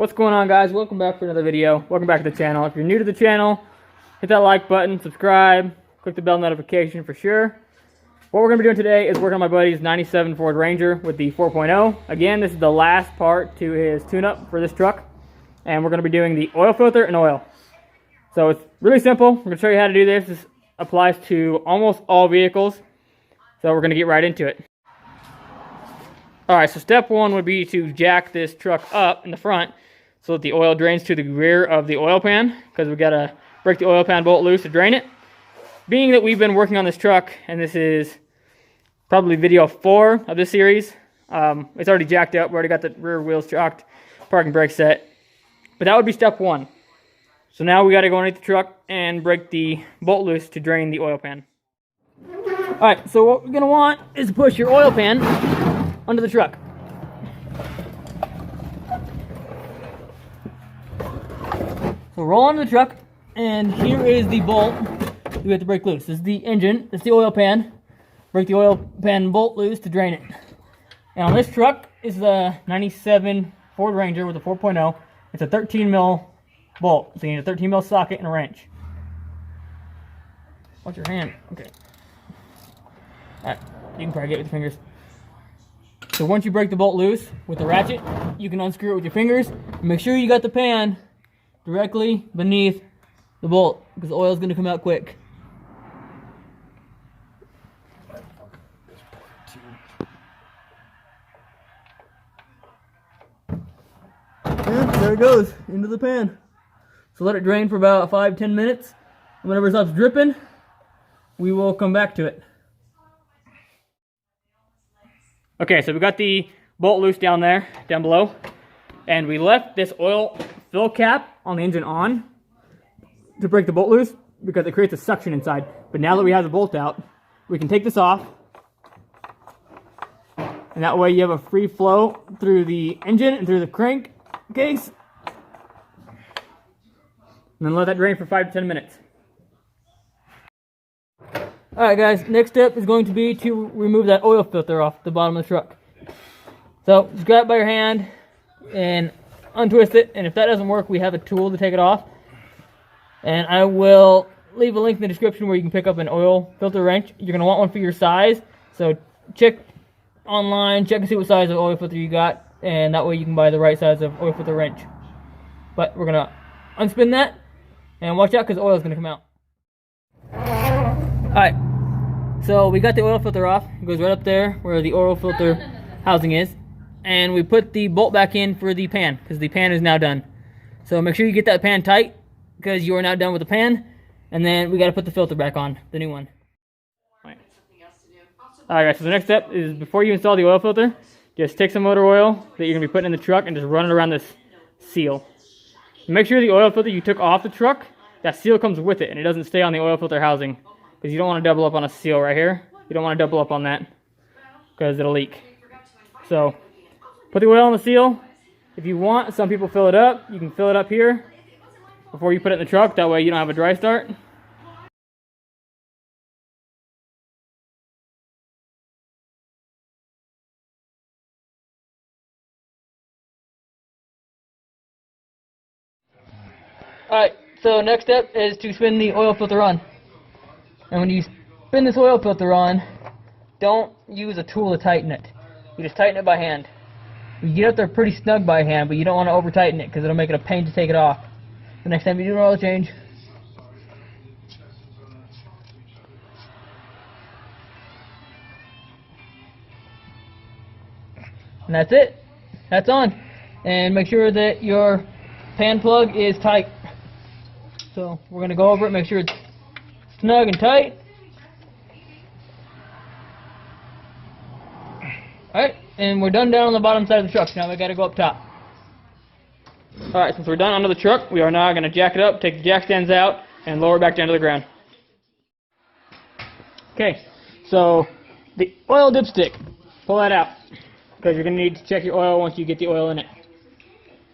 What's going on, guys? Welcome back for another video. Welcome back to the channel. If you're new to the channel, hit that like button, subscribe, click the bell notification for sure. What we're going to be doing today is working on my buddy's 97 Ford Ranger with the 4.0. Again, this is the last part to his tune-up for this truck. And we're going to be doing the oil filter and oil. So it's really simple. We're going to show you how to do this. This applies to almost all vehicles. So we're going to get right into it. Alright, so step one would be to jack this truck up in the front so that the oil drains to the rear of the oil pan, because we got to break the oil pan bolt loose to drain it. Being that we've been working on this truck, and this is probably video 4 of this series, it's already jacked up. We already got the rear wheels chocked, parking brake set. But that would be step one. So now we got to go underneath the truck and break the bolt loose to drain the oil pan. Alright, so what we're going to want is to push your oil pan under the truck. So roll onto the truck, and here is the bolt we have to break loose. This is the engine, this is the oil pan. Break the oil pan bolt loose to drain it. And on this truck is the 97 Ford Ranger with a 4.0. It's a 13 mil bolt, so you need a 13 mil socket and a wrench. Watch your hand. Okay. Alright, you can probably get it with your fingers. So once you break the bolt loose with the ratchet, you can unscrew it with your fingers. Make sure you got the pan directly beneath the bolt, because the oil is going to come out quick. And there it goes, into the pan. So let it drain for about 5-10 minutes. And whenever it stops dripping, we will come back to it. Okay, so we got the bolt loose down below. And we left this oil fill cap on the engine on to break the bolt loose because it creates a suction inside. But now that we have the bolt out, we can take this off. And that way you have a free flow through the engine and through the crank case. And then let that drain for 5 to 10 minutes. Alright guys, next step is going to be to remove that oil filter off the bottom of the truck. So just grab it by your hand and untwist it, and if that doesn't work, we have a tool to take it off. And I will leave a link in the description where you can pick up an oil filter wrench. You're going to want one for your size, so check online, check and see what size of oil filter you got, and that way you can buy the right size of oil filter wrench. But we're going to unspin that, and watch out because the oil is going to come out. Alright, so we got the oil filter off. It goes right up there where the oil filter housing is. And we put the bolt back in for the pan, because the pan is now done. So make sure you get that pan tight, because you are now done with the pan. And then we got to put the filter back on, the new one. Alright guys, so the next step is before you install the oil filter, just take some motor oil that you're going to be putting in the truck and just run it around this seal. Make sure the oil filter you took off the truck, that seal comes with it and it doesn't stay on the oil filter housing. Because you don't want to double up on a seal right here. You don't want to double up on that because it'll leak. So put the oil on the seal. If you want, some people fill it up. You can fill it up here before you put it in the truck. That way you don't have a dry start. Alright, so next step is to spin the oil filter on. And when you spin this oil filter on, don't use a tool to tighten it. You just tighten it by hand. You get up there pretty snug by hand, but you don't want to over tighten it because it'll make it a pain to take it off. The next time you do an oil change, and that's it. That's on. And make sure that your pan plug is tight. So we're going to go over it, make sure it's snug and tight. Alright, and we're done down on the bottom side of the truck. Now we got to go up top. Alright, since we're done under the truck, we are now going to jack it up, take the jack stands out, and lower it back down to the ground. Okay, so the oil dipstick, pull that out, because you're going to need to check your oil once you get the oil in it.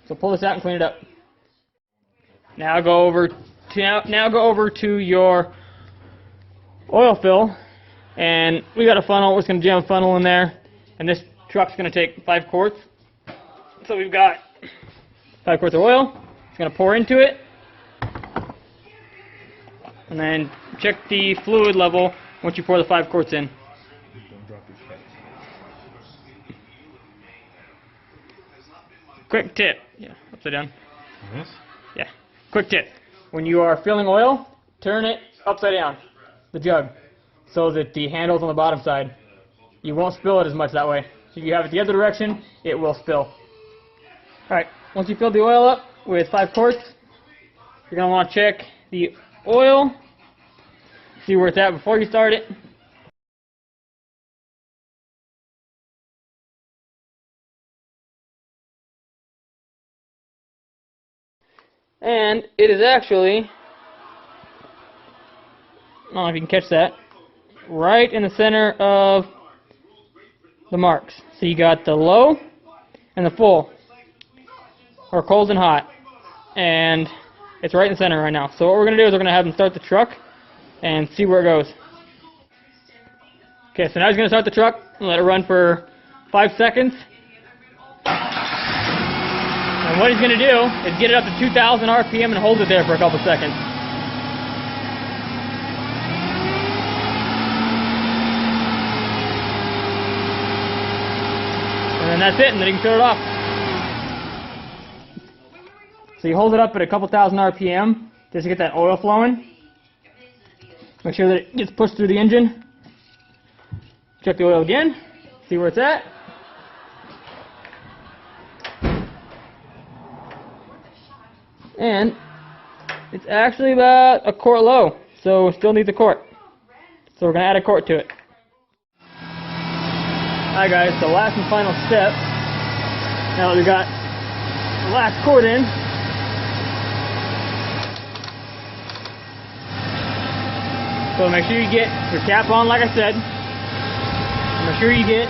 So pull this out and clean it up. Now go over to your oil fill, and we got a funnel. We're just going to jam a funnel in there, and this truck's going to take 5 quarts. So we've got 5 quarts of oil. It's going to pour into it. And then check the fluid level once you pour the 5 quarts in. Don't drop your caps. Quick tip. Yeah, upside down. Yes? Yeah. Quick tip. When you are filling oil, turn it upside down, the jug, so that the handle's on the bottom side. You won't spill it as much that way. If you have it the other direction, it will spill. Alright, once you fill the oil up with 5 quarts, you're going to want to check the oil, see where it's at before you start it. And it is actually, I don't know if you can catch that, right in the center of the marks. So you got the low and the full, or cold and hot, and it's right in the center right now. So what we're going to do is we're going to have them start the truck and see where it goes. Okay, so now he's going to start the truck and let it run for 5 seconds. And what he's going to do is get it up to 2,000 RPM and hold it there for a couple seconds. And then that's it, and then you can shut it off. So you hold it up at a couple thousand RPM just to get that oil flowing. Make sure that it gets pushed through the engine. Check the oil again, see where it's at. And it's actually about a quart low, so still needs a quart. So we're going to add a quart to it. Alright guys, so last and final step. Now that we got the last quart in, so make sure you get your cap on like I said. And make sure you get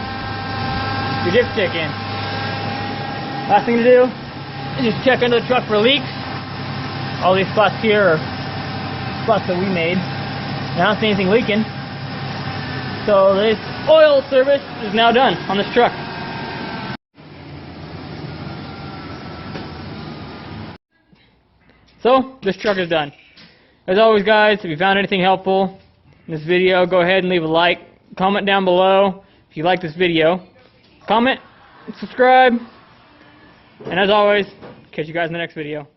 your dipstick in. Last thing to do is just check under the truck for leaks. All these spots here are spots that we made. And I don't see anything leaking. So this oil service is now done on this truck. So this truck is done. As always guys, if you found anything helpful in this video, go ahead and leave a like. Comment down below if you like this video. Comment, subscribe, and as always, catch you guys in the next video.